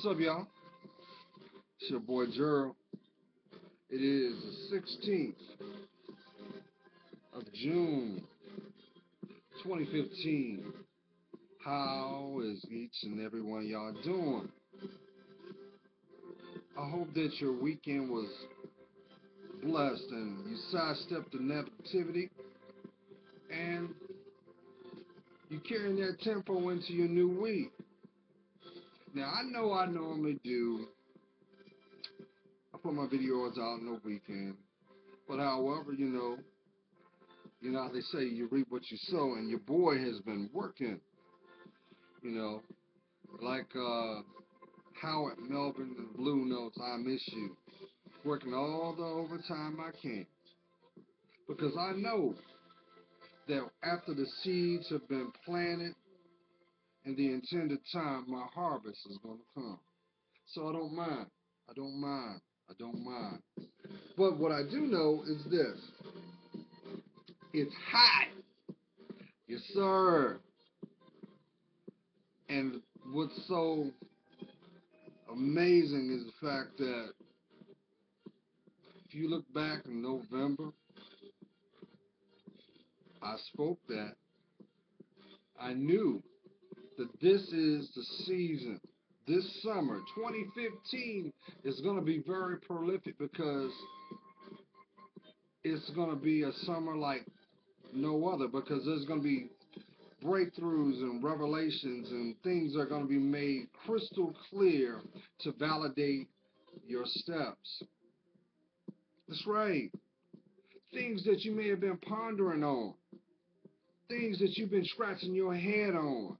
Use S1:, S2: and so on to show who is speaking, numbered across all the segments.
S1: What's up, y'all? It's your boy Gerald. It is the 16th of June, 2015. How is each and every one of y'all doing? I hope that your weekend was blessed and you sidestepped the negativity and you carrying that tempo into your new week. Now, I know I normally do. I put my videos out on the weekend. But however, how they say you reap what you sow, and your boy has been working, you know, like Howard Melvin and Blue Notes, I miss you. Working all the overtime I can. Because I know that after the seeds have been planted in the intended time, my harvest is going to come. So I don't mind. I don't mind. I don't mind. But what I do know is this. It's hot. Yes, sir. And what's so amazing is the fact that if you look back in November, I spoke that. I knew that this is the season. This summer, 2015, is going to be very prolific because it's going to be a summer like no other, because there's going to be breakthroughs and revelations, and things are going to be made crystal clear to validate your steps. That's right. Things that you may have been pondering on, things that you've been scratching your head on,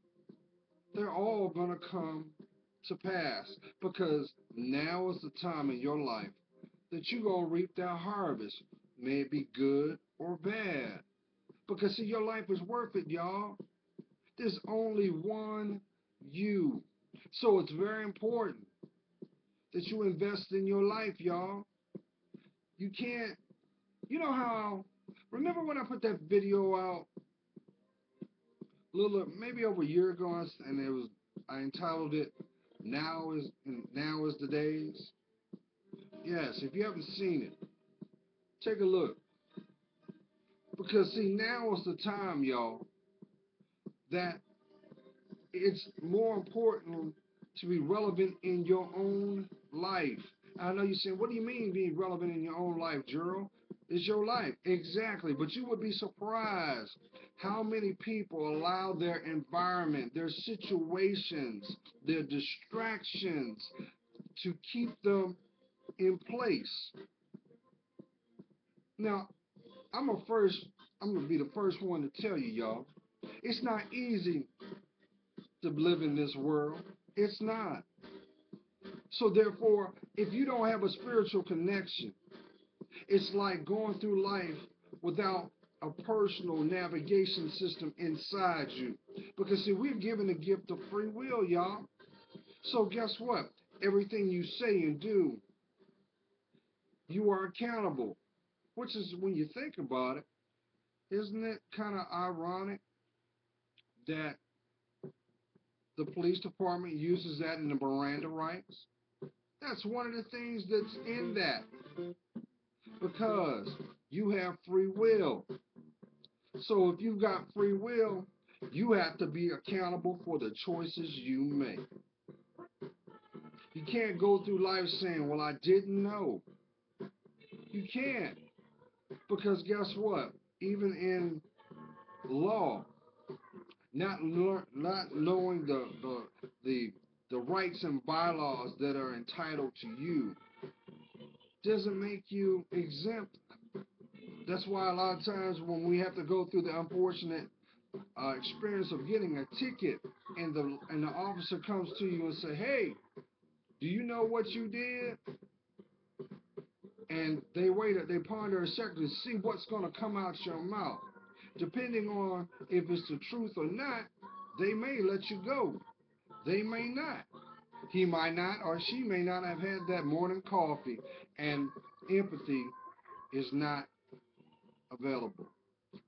S1: they're all going to come to pass, because now is the time in your life that you're going to reap that harvest. May it be good or bad. Because, see, your life is worth it, y'all. There's only one you. So it's very important that you invest in your life, y'all. You can't, you know how, remember when I put that video out maybe over a year ago, and I entitled it Now is the Days. Yes, if you haven't seen it, take a look. Because, see, now is the time, y'all, that it's more important to be relevant in your own life. I know you're saying, what do you mean being relevant in your own life, Gerald? It's your life. Exactly. But you would be surprised how many people allow their environment, their situations, their distractions to keep them in place. Now, I'm going to be the first one to tell you, y'all, it's not easy to live in this world. It's not. So therefore, if you don't have a spiritual connection, it's like going through life without a personal navigation system inside you. Because, see, we're given the gift of free will, y'all. So guess what? Everything you say and do, you are accountable. Which is, when you think about it, isn't it kind of ironic that the police department uses that in the Miranda rights? That's one of the things that's in that. Because you have free will. So if you've got free will, you have to be accountable for the choices you make. You can't go through life saying, well, I didn't know. You can't. Because guess what? Even in law, not knowing the rights and bylaws that are entitled to you doesn't make you exempt. That's why a lot of times when we have to go through the unfortunate experience of getting a ticket, and the officer comes to you and say, hey, do you know what you did? And they ponder a second to see what's going to come out your mouth. Depending on if it's the truth or not, they may let you go. They may not. He might not, or she may not have had that morning coffee, and empathy is not available.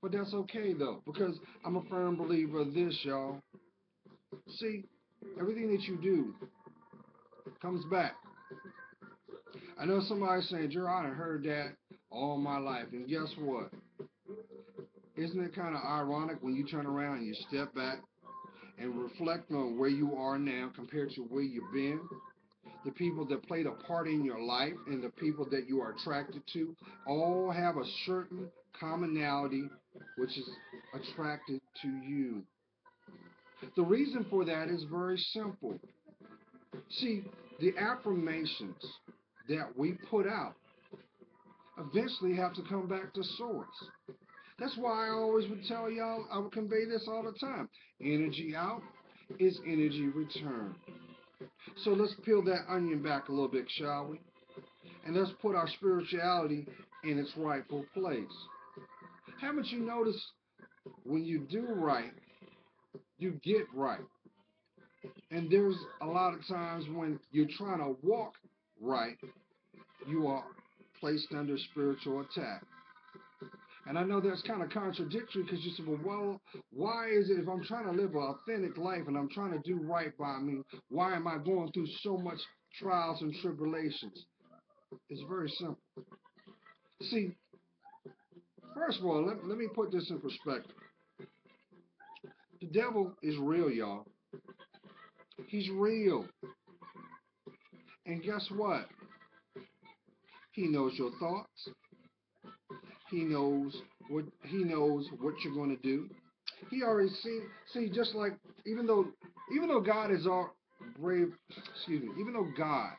S1: But that's okay, though, because I'm a firm believer of this, y'all. See, everything that you do, Comes back. I know somebody saying, Gerard, I heard that all my life. And guess what? Isn't it kind of ironic when you turn around and you step back and reflect on where you are now compared to where you've been? The people that played a part in your life and the people that you are attracted to all have a certain commonality which is attracted to you. The reason for that is very simple. See, the affirmations that we put out eventually have to come back to source. That's why I always would tell y'all, I would convey this all the time. Energy out is energy return. So let's peel that onion back a little bit, shall we? And let's put our spirituality in its rightful place. Haven't you noticed when you do right, you get right? And there's a lot of times when you're trying to walk right, you are placed under spiritual attack. And I know that's kind of contradictory because you say, well, why is it if I'm trying to live an authentic life and I'm trying to do right by me, why am I going through so much trials and tribulations? It's very simple. See, first of all, let me put this in perspective. The devil is real, y'all. He's real. And guess what? He knows your thoughts. He knows what you're going to do. He already see just like even though God is our brave, excuse me, even though God,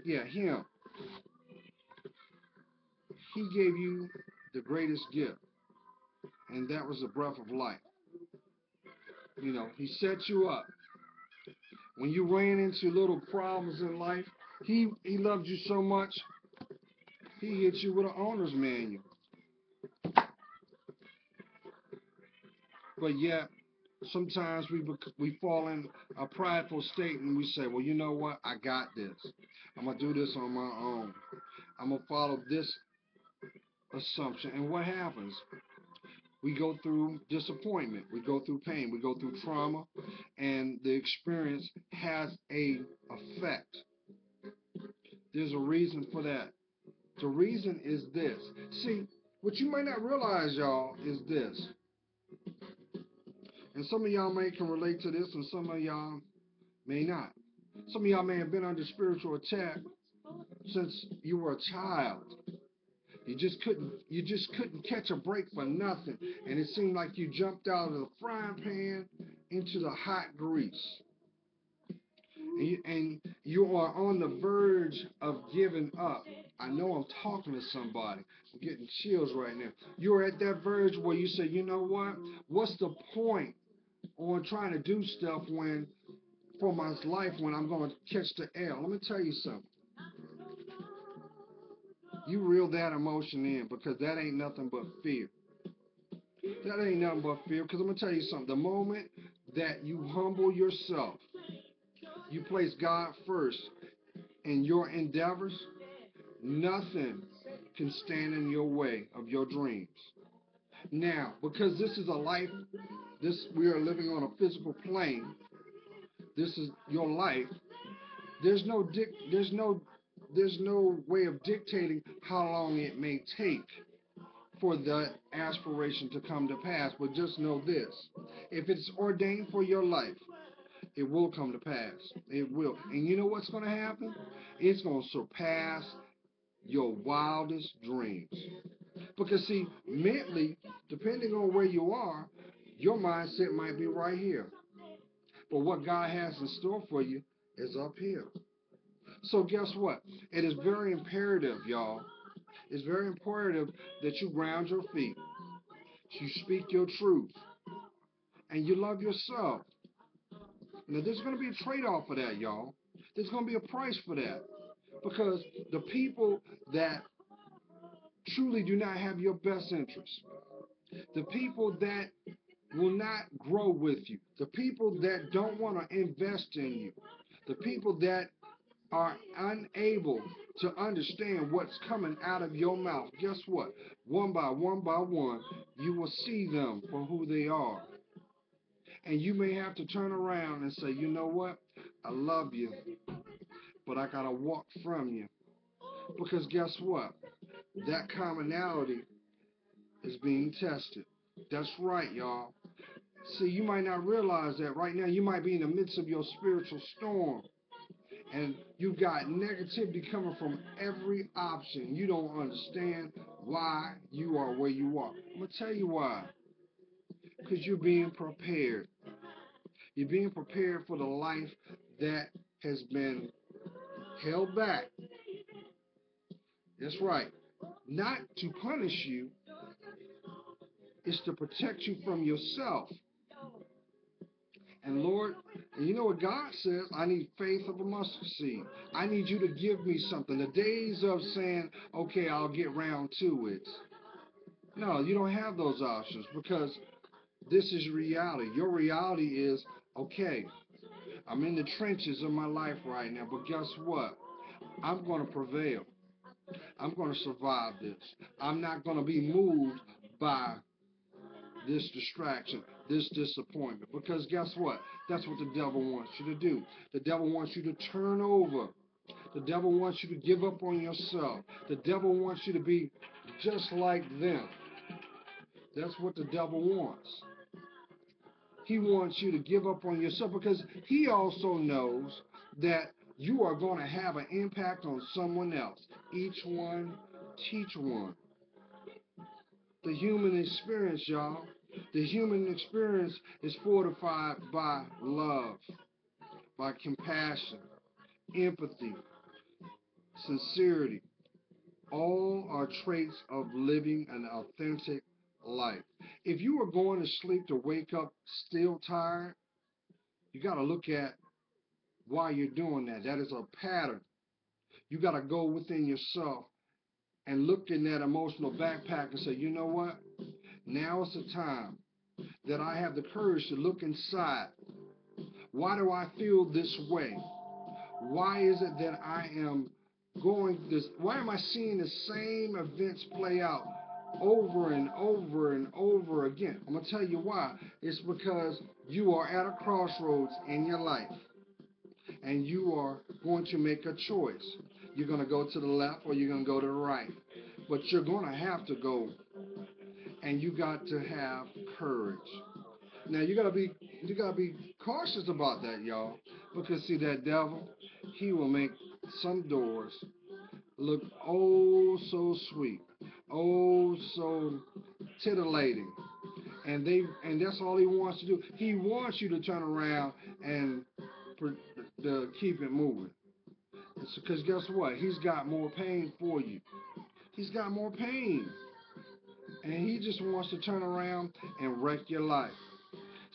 S1: yeah, him, he gave you the greatest gift, and that was the breath of life. He set you up. When you ran into little problems in life, he loved you so much, he hit you with an owner's manual. But yet, sometimes we fall in a prideful state and we say, well, you know what? I got this. I'm going to do this on my own. I'm going to follow this assumption. And what happens? We go through disappointment. We go through pain. We go through trauma. And the experience has a effect. There's a reason for that. The reason is this. See, what you might not realize, y'all, is this. And some of y'all may can relate to this, and some of y'all may not. Some of y'all may have been under spiritual attack since you were a child. You just couldn't catch a break for nothing. And it seemed like you jumped out of the frying pan into the hot grease. And you are on the verge of giving up. I know I'm talking to somebody. I'm getting chills right now. You're at that verge where you say, you know what? What's the point on trying to do stuff for my life when I'm going to catch the L? Let me tell you something. You reel that emotion in because that ain't nothing but fear. That ain't nothing but fear because I'm going to tell you something. The moment that you humble yourself, you place God first in your endeavors, nothing can stand in your way of your dreams. Now, because this is a life, we are living on a physical plane. This is your life. There's no way of dictating how long it may take for the aspiration to come to pass. But just know this: if it's ordained for your life, it will come to pass. It will. And you know what's going to happen? It's going to surpass your wildest dreams. Because see, mentally, depending on where you are, your mindset might be right here. But what God has in store for you is up here. So guess what? It is very imperative, y'all. It's very imperative that you ground your feet. You speak your truth. And you love yourself. Now, there's going to be a trade-off for that, y'all. There's going to be a price for that. Because the people that truly do not have your best interest, the people that will not grow with you, the people that don't want to invest in you, the people that are unable to understand what's coming out of your mouth, guess what? One by one, you will see them for who they are. And you may have to turn around and say, you know what? I love you, but I gotta walk from you. Because guess what? That commonality is being tested. That's right, y'all. See, you might not realize that right now. You might be in the midst of your spiritual storm, and you've got negativity coming from every option. You don't understand why you are where you are. I'm going to tell you why. Because you're being prepared. You're being prepared for the life that has been held back. That's right. Not to punish you, it's to protect you from yourself. And Lord, and you know what God says? I need faith of a mustard seed. I need you to give me something. The days of saying, okay, I'll get round to it. No, you don't have those options because this is reality. Your reality is, okay, I'm in the trenches of my life right now, but guess what? I'm going to prevail. I'm going to survive this. I'm not going to be moved by this distraction, this disappointment. Because guess what? That's what the devil wants you to do. The devil wants you to turn over. The devil wants you to give up on yourself. The devil wants you to be just like them. That's what the devil wants. He wants you to give up on yourself because he also knows that you are going to have an impact on someone else. Each one, teach one. The human experience, y'all. The human experience is fortified by love, by compassion, empathy, sincerity. All are traits of living an authentic life. If you are going to sleep to wake up still tired, you got to look at why you're doing that. That is a pattern. You got to go within yourself and look in that emotional backpack and say, you know what? Now is the time that I have the courage to look inside. Why do I feel this way? Why is it that I am going this? Why am I seeing the same events play out over and over and over again? I'm going to tell you why. It's because you are at a crossroads in your life and you are going to make a choice. You're going to go to the left or you're going to go to the right. But you're going to have to go, and you got to have courage. Now you gotta be cautious about that, y'all, because see that devil, he will make some doors look oh so sweet, oh so titillating, and that's all he wants to do. He wants you to turn around and to keep it moving. Because guess what? He's got more pain for you. He's got more pain, and he just wants to turn around and wreck your life.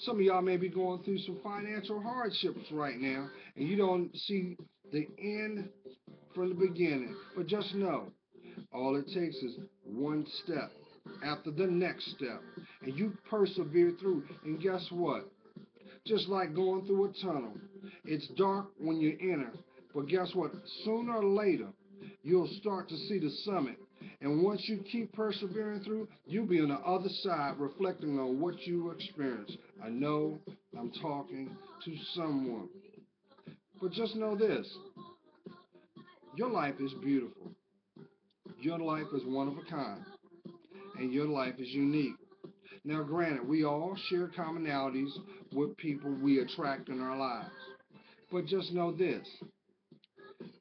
S1: Some of y'all may be going through some financial hardships right now, and you don't see the end from the beginning. But just know, all it takes is one step after the next step, and you persevere through. And guess what? Just like going through a tunnel, it's dark when you enter, but guess what? Sooner or later, you'll start to see the summit. And once you keep persevering through, you'll be on the other side reflecting on what you experienced. I know I'm talking to someone. But just know this, your life is beautiful. Your life is one of a kind. And your life is unique. Now, granted, we all share commonalities with people we attract in our lives. But just know this,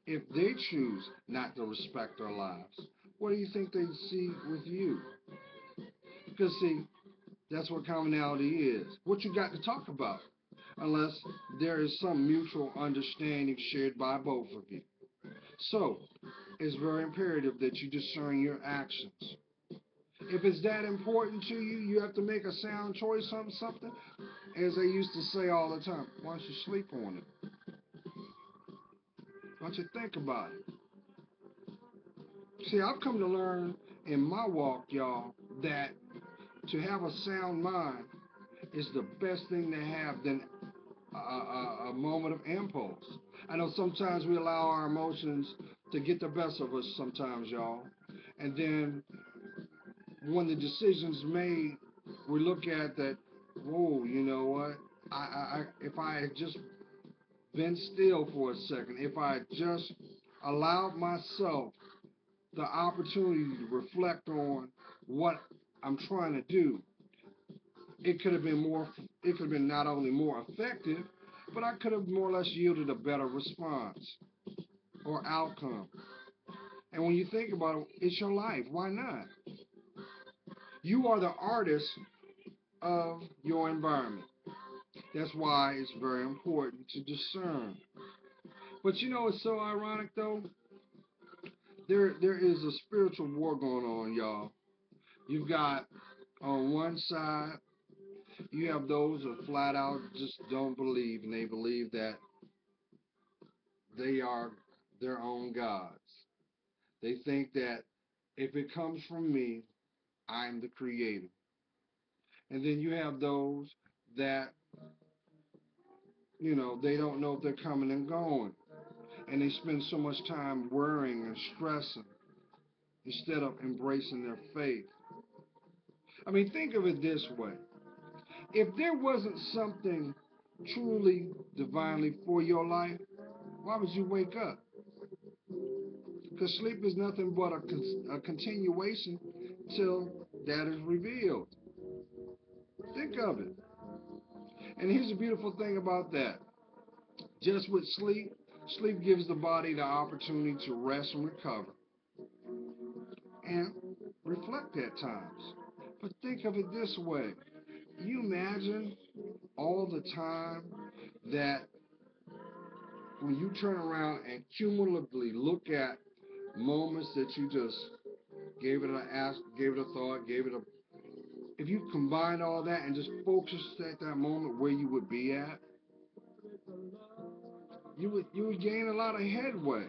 S1: if they choose not to respect our lives, what do you think they see with you? Because, see, that's what commonality is. What you got to talk about, unless there is some mutual understanding shared by both of you. So, it's very imperative that you discern your actions. If it's that important to you, you have to make a sound choice on something. As they used to say all the time, why don't you sleep on it? Why don't you think about it? See, I've come to learn in my walk, y'all, that to have a sound mind is the best thing to have than a moment of impulse. I know sometimes we allow our emotions to get the best of us sometimes, y'all. And then when the decision's made, we look at that, whoa, you know what? If I had just been still for a second, if I just allowed myself the opportunity to reflect on what I'm trying to do, it could have been more, it could have been not only more effective, but I could have more or less yielded a better response or outcome. And when you think about it, it's your life. Why not? You are the artist of your environment. That's why it's very important to discern. But you know, it's so ironic though. There is a spiritual war going on, y'all. You've got on one side, you have those who flat out just don't believe, and they believe that they are their own gods. They think that if it comes from me, I'm the creator. And then you have those that, they don't know if they're coming and going. And they spend so much time worrying and stressing instead of embracing their faith. I mean, think of it this way. If there wasn't something truly divinely for your life, why would you wake up? Because sleep is nothing but a continuation till that is revealed. Think of it. And here's the beautiful thing about that. Just with sleep, sleep gives the body the opportunity to rest and recover and reflect at times. But think of it this way. You imagine all the time that when you turn around and cumulatively look at moments that you just gave it gave it a thought, gave it a, if you combine all that and just focus at that moment where you would be at, you would gain a lot of headway.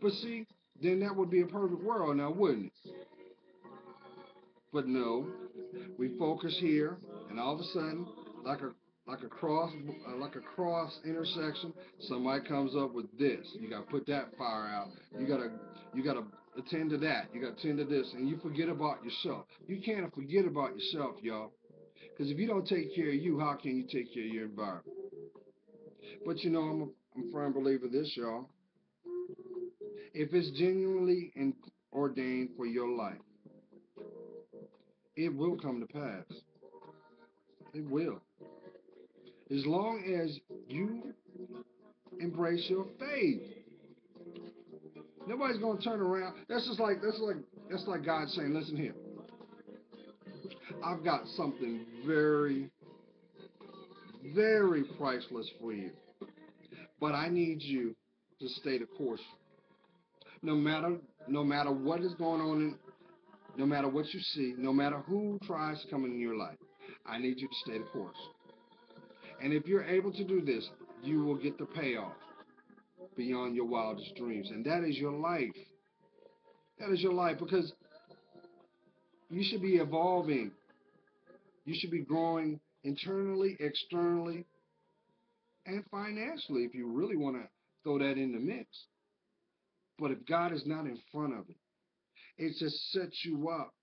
S1: But see, then that would be a perfect world now, wouldn't it? But no, we focus here, and all of a sudden, like a cross intersection, somebody comes up with this. You gotta put that fire out. You gotta attend to that. You gotta attend to this, and you forget about yourself. You can't forget about yourself, y'all. Because if you don't take care of you, how can you take care of your environment? But I'm a firm believer of this, y'all. If it's genuinely ordained for your life, it will come to pass. It will. As long as you embrace your faith. Nobody's gonna turn around. That's like God saying, listen here, I've got something very, very priceless for you. But I need you to stay the course. No matter no matter what is going on no matter what you see, no matter who tries to come in your life, I need you to stay the course. And if you're able to do this, you will get the payoff beyond your wildest dreams. And that is your life. That is your life because you should be evolving. You should be growing internally, externally, and financially if you really want to throw that in the mix. But if God is not in front of it, it just sets you up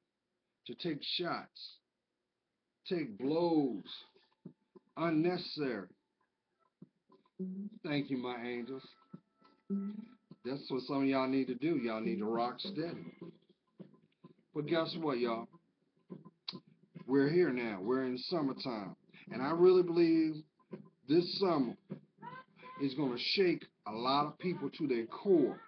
S1: to take shots, take blows, unnecessary. Thank you, my angels. That's what some of y'all need to do. Y'all need to rock steady. But guess what, y'all? We're here now. We're in summertime. And I really believe this summer is going to shake a lot of people to their core.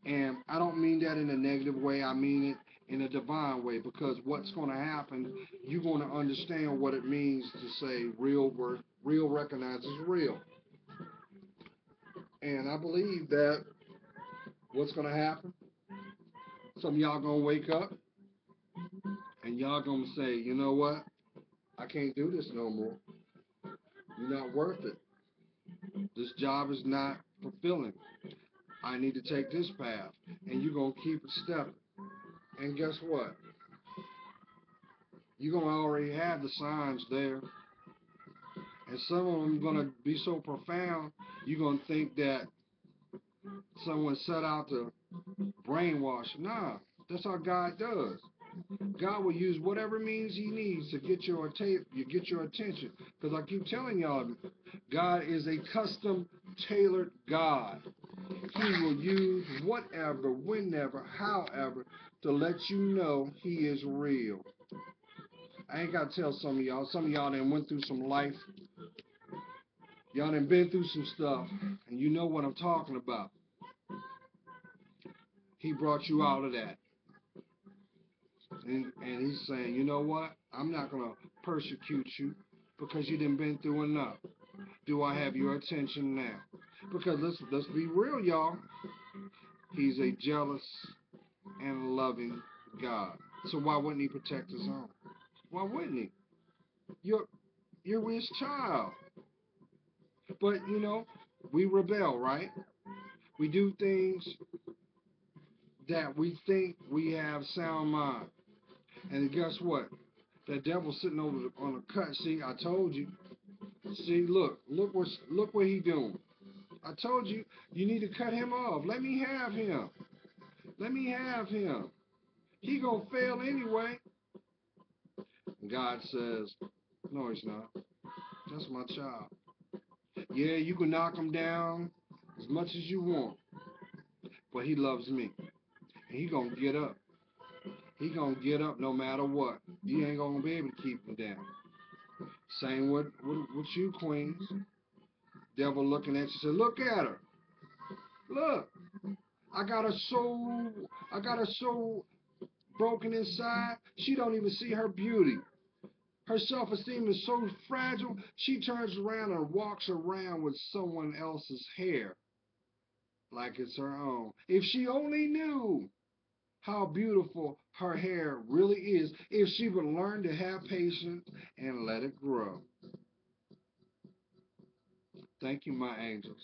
S1: And I don't mean that in a negative way. I mean it in a divine way because what's going to happen, you're going to understand what it means to say real recognizes real. And I believe that what's going to happen, some of y'all going to wake up and y'all going to say, you know what? I can't do this no more. You're not worth it. This job is not fulfilling. I need to take this path. And you're going to keep it stepping. And guess what? You're going to already have the signs there. And some of them are going to be so profound, you're going to think that someone set out to brainwash. Nah, that's how God does. God will use whatever means He needs to get your attention. Because I keep telling y'all, God is a custom tailored God. He will use whatever, whenever, however, to let you know He is real. I ain't got to tell some of y'all. Some of y'all done went through some life. Y'all done been through some stuff. And you know what I'm talking about. He brought you out of that. And He's saying, you know what? I'm not going to persecute you because you done been through enough. Do I have your attention now? Because let's be real, y'all. He's a jealous and loving God. So why wouldn't He protect His own? Why wouldn't He? You're His child. But you know, we rebel, right? We do things that we think we have sound mind. And guess what? That devil's sitting over on the cut. See, I told you. See, look what he doing. I told you, you need to cut him off. Let me have him. Let me have him. He gonna fail anyway. And God says, no, he's not. That's my child. Yeah, you can knock him down as much as you want, but he loves me. And he gonna get up. He gonna get up no matter what. You ain't gonna be able to keep him down. Same with you, queens. Devil looking at you, say, look at her. Look, I got her so broken inside. She don't even see her beauty. Her self-esteem is so fragile. She turns around and walks around with someone else's hair like it's her own. If she only knew how beautiful her hair really is, if she would learn to have patience and let it grow. Thank you, my angels.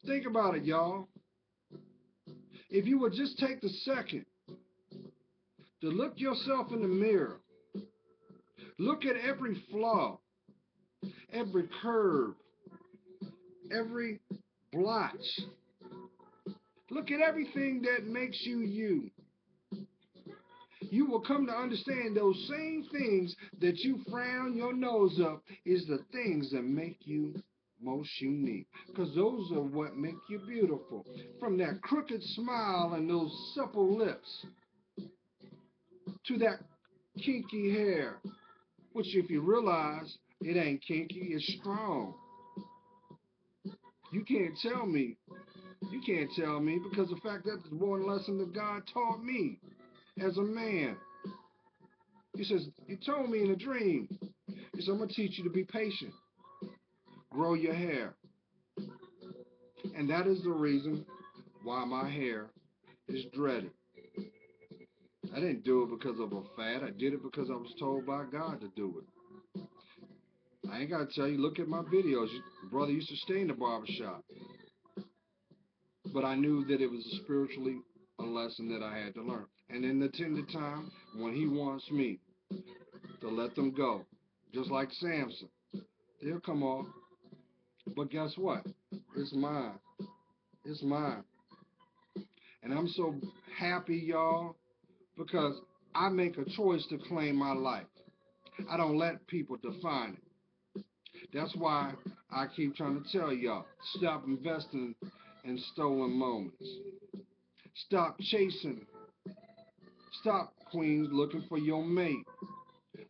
S1: Think about it, y'all. If you would just take the second to look yourself in the mirror, look at every flaw, every curve, every blotch. Look at everything that makes you you. You will come to understand those same things that you frown your nose up is the things that make you most unique. Because those are what make you beautiful. From that crooked smile and those supple lips to that kinky hair, which if you realize it ain't kinky, it's strong. You can't tell me. You can't tell me because the fact that is one lesson that God taught me as a man. He says, he told me in a dream, he said, I'm going to teach you to be patient. Grow your hair. And that is the reason why my hair is dreaded. I didn't do it because of a fad. I did it because I was told by God to do it. I ain't got to tell you, look at my videos. Brother used to stay in the barbershop. But I knew that it was spiritually a lesson that I had to learn. And in the tender time, when he wants me to let them go, just like Samson, they'll come off. But guess what? It's mine. It's mine. And I'm so happy, y'all, because I make a choice to claim my life. I don't let people define it. That's why I keep trying to tell y'all, stop investing in stolen moments. Stop chasing. Stop, queens, looking for your mate.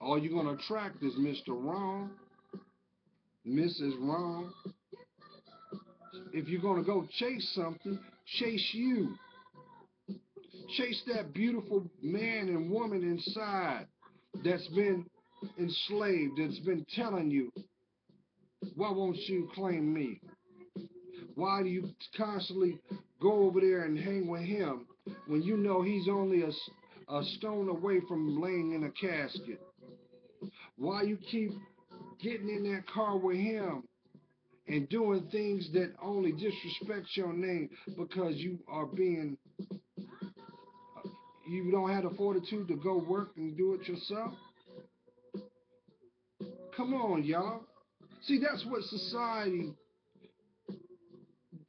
S1: All you're going to attract is Mr. Wrong, Mrs. Wrong. If you're going to go chase something, chase you. Chase that beautiful man and woman inside that's been enslaved, that's been telling you, why won't you claim me? Why do you constantly go over there and hang with him when you know he's only a stone away from laying in a casket? Why you keep getting in that car with him and doing things that only disrespect your name because you don't have the fortitude to go work and do it yourself? Come on, y'all. See, that's what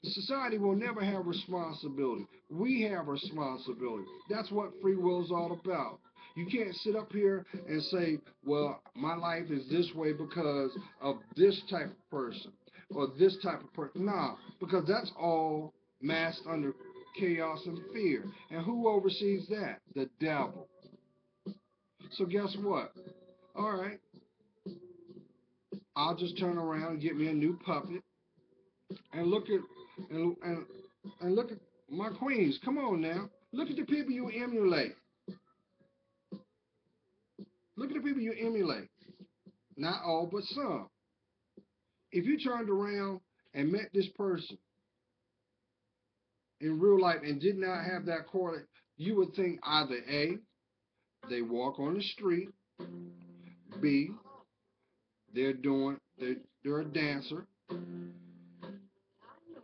S1: Society will never have responsibility. We have responsibility. That's what free will is all about. You can't sit up here and say, well, my life is this way because of this type of person or this type of person. Nah, because that's all masked under chaos and fear. And who oversees that? The devil. So guess what? All right, I'll just turn around and get me a new puppet and look at and look at my queens. Come on now. Look at the people you emulate. Look at the people you emulate. Not all, but some. If you turned around and met this person in real life and did not have that correlate, you would think either A, they walk on the street, B, they're a dancer.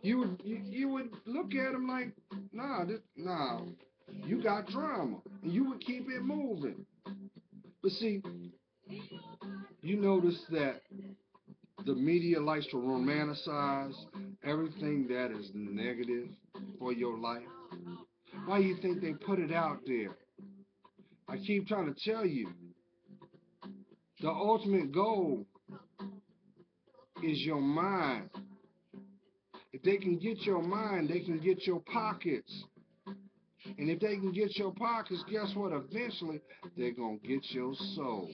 S1: You would look at them like, nah, you got drama, and you would keep it moving. But see, you notice that the media likes to romanticize everything that is negative for your life. Why do you think they put it out there? I keep trying to tell you, the ultimate goal is your mind. If they can get your mind, they can get your pockets. And if they can get your pockets, guess what? Eventually, they're going to get your soul.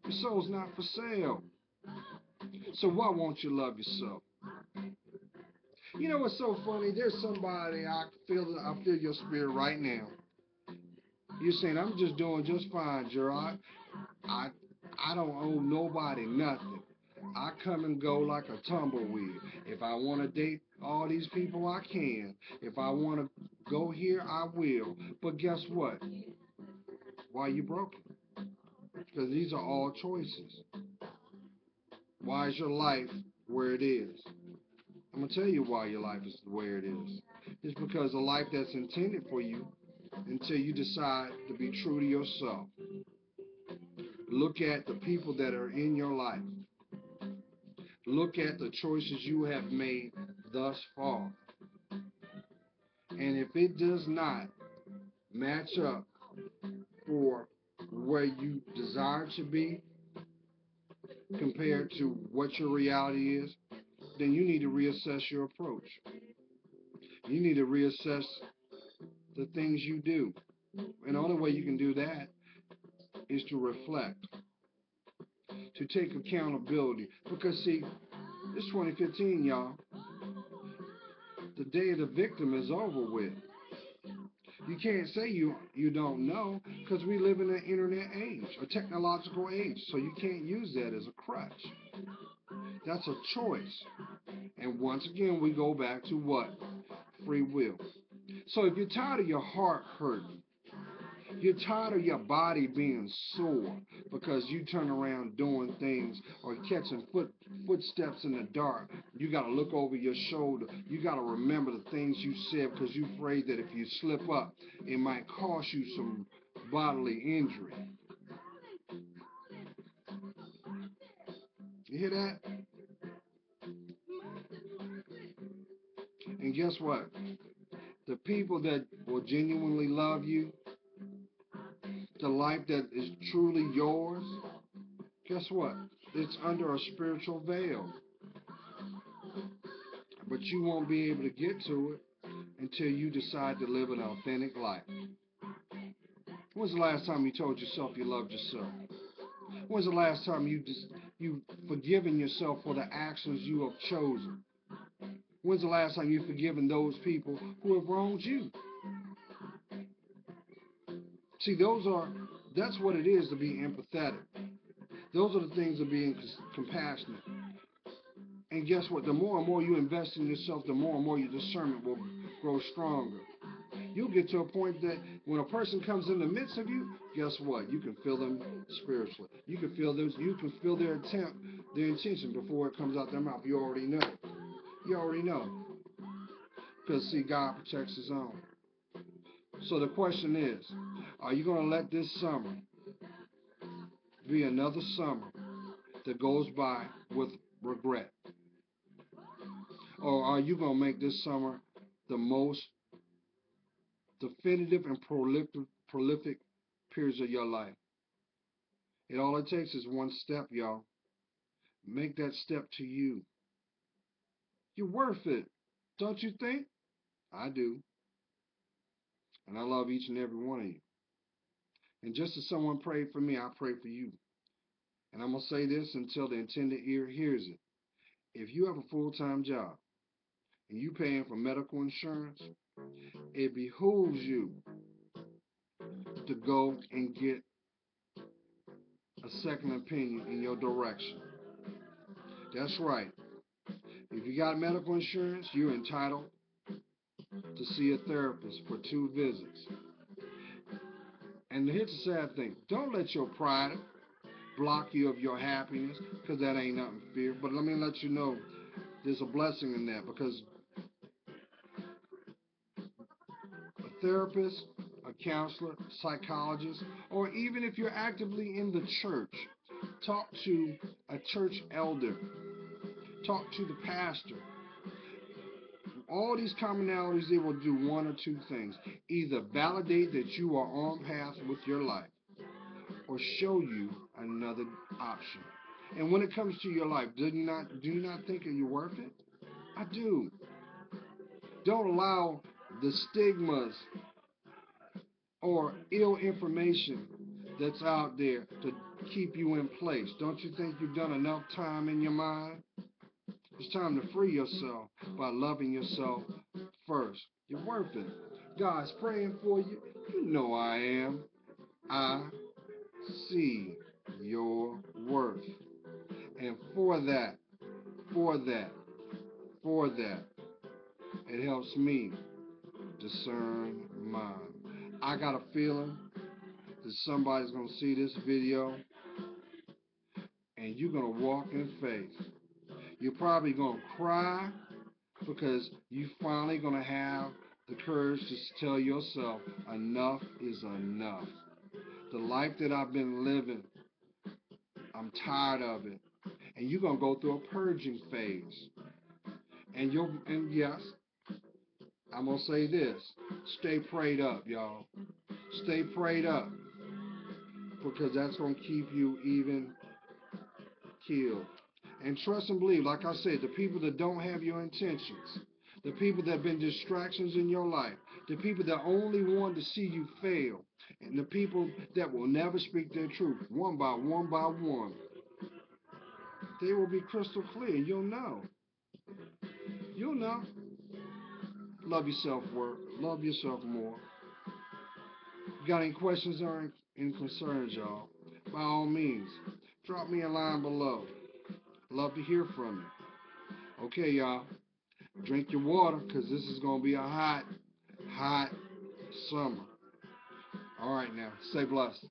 S1: Your soul's not for sale. So why won't you love yourself? You know what's so funny? There's somebody, I feel your spirit right now. You're saying, I'm just doing just fine, Gerard. I don't owe nobody nothing. I come and go like a tumbleweed. If I want to date all these people, I can. If I want to go here, I will. But guess what? Why are you broken? Because these are all choices. Why is your life where it is? I'm going to tell you why your life is where it is. It's because the life that's intended for you until you decide to be true to yourself. Look at the people that are in your life. Look at the choices you have made thus far. And if it does not match up for where you desire to be compared to what your reality is, then you need to reassess your approach. You need to reassess the things you do. And the only way you can do that is to reflect, to take accountability. Because see, it's 2015, y'all. The day of the victim is over with. You can't say you don't know, because we live in an internet age, a technological age. So you can't use that as a crutch. That's a choice. And once again, we go back to what? Free will. So if you're tired of your heart hurting, you're tired of your body being sore because you turn around doing things or catching footsteps in the dark. You got to look over your shoulder. You got to remember the things you said because you're afraid that if you slip up, it might cost you some bodily injury. You hear that? And guess what? The people that will genuinely love you, the life that is truly yours, guess what? It's under a spiritual veil. But you won't be able to get to it until you decide to live an authentic life. When's the last time you told yourself you loved yourself? When's the last time you've forgiven yourself for the actions you have chosen? When's the last time you've forgiven those people who have wronged you? See, that's what it is to be empathetic. Those are the things of being compassionate. And guess what? The more and more you invest in yourself, the more and more your discernment will grow stronger. You'll get to a point that when a person comes in the midst of you, guess what? You can feel them spiritually. You can feel their intention before it comes out their mouth. You already know. You already know. Because see, God protects his own. So the question is, are you going to let this summer be another summer that goes by with regret? Or are you going to make this summer the most definitive and prolific periods of your life? All it takes is one step, y'all. Make that step to you. You're worth it. Don't you think? I do. And I love each and every one of you. And just as someone prayed for me, I pray for you. And I'm going to say this until the intended ear hears it. If you have a full-time job and you paying for medical insurance, it behooves you to go and get a second opinion in your direction. That's right. If you got medical insurance, you're entitled to see a therapist for 2 visits. And here's the sad thing. Don't let your pride block you of your happiness, because that ain't nothing to fear. But let me let you know there's a blessing in that, because a therapist, a counselor, psychologist, or even if you're actively in the church, talk to a church elder, talk to the pastor. All these commonalities, they will do one or two things. Either validate that you are on path with your life, or show you another option. And when it comes to your life, do you not think that you're worth it? I do. Don't allow the stigmas or ill information that's out there to keep you in place. Don't you think you've done enough time in your mind? It's time to free yourself by loving yourself first. You're worth it. God's praying for you. You know I am. I see your worth. And for that, it helps me discern mine. I got a feeling that somebody's going to see this video and you're going to walk in faith. You're probably going to cry because you finally going to have the courage to tell yourself enough is enough. The life that I've been living, I'm tired of it. And you're going to go through a purging phase. And yes, I'm going to say this. Stay prayed up, y'all. Stay prayed up, because that's going to keep you even killed. And trust and believe, like I said, the people that don't have your intentions, the people that have been distractions in your life, the people that only want to see you fail, and the people that will never speak their truth, one by one, they will be crystal clear. You'll know. You'll know. Love yourself, work. Love yourself more. Got any questions or any concerns, y'all? By all means, drop me a line below. Love to hear from you. Okay, y'all. Drink your water, because this is going to be a hot summer. All right, now. Stay blessed.